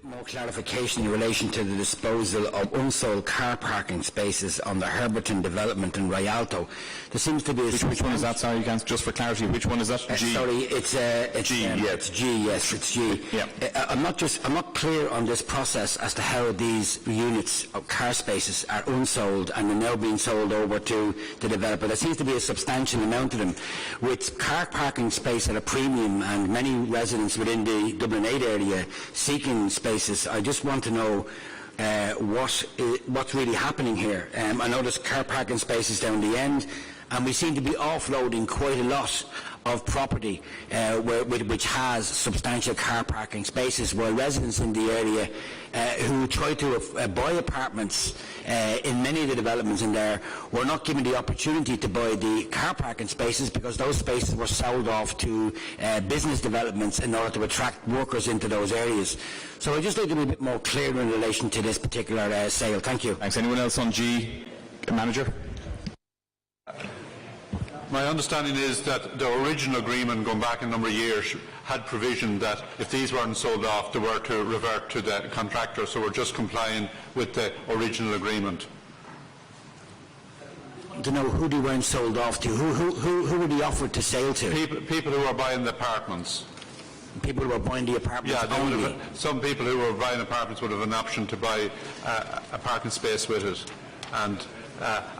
More clarification in relation to the disposal of unsold car parking spaces on the Herberton development in Rialto. There seems to be which one is that? Sorry, just for clarity, which one is that? G. Sorry, it's G. It's G. Yes, it's G. Yeah. I'm not clear on this process as to how these units of car spaces are unsold and are now being sold over to the developer. There seems to be a substantial amount of them, with car parking space at a premium and many residents within the Dublin 8 area seeking spaces. I just want to know what's really happening here. I know there's car parking spaces down the end, and we seem to be offloading quite a lot of property which has substantial car parking spaces, while residents in the area who try to buy apartments in many of the developments in there were not given the opportunity to buy the car parking spaces because those spaces were sold off to business developments in order to attract workers into those areas. So I'd just like to be a bit more clear in relation to this particular sale. Thank you. Thanks. Anyone else on G? Manager? My understanding is that the original agreement, going back a number of years, had provision that if these weren't sold off, they were to revert to the contractor, so we're just complying with the original agreement. To know who they weren't sold off to, who were they offered to sale to? People who were buying the apartments. People who were buying the apartments only? Some people who were buying apartments would have an option to buy a parking space with it, and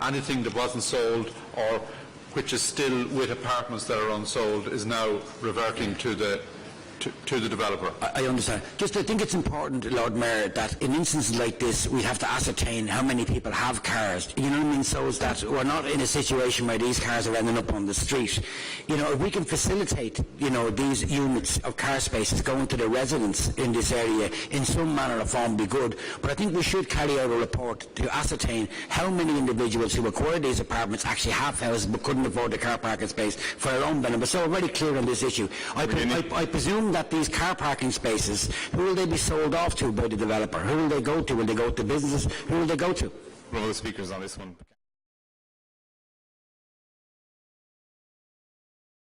anything that wasn't sold or which is still with apartments that are unsold is now reverting to the developer. I understand. Just I think it's important, Lord Mayor, that in instances like this we have to ascertain how many people have cars. You know what I mean? So that we're not in a situation where these cars are ending up on the street. You know, if we can facilitate, you know, these units of car spaces going to the residents in this area in some manner or form be good. But I think we should carry out a report to ascertain how many individuals who acquired these apartments actually have houses but couldn't afford the car parking space for their own benefit. So we're very clear on this issue. I presume that these car parking spaces, who will they be sold off to by the developer? Who will they go to? Will they go to businesses? Who will they go to? One of the speakers on this one.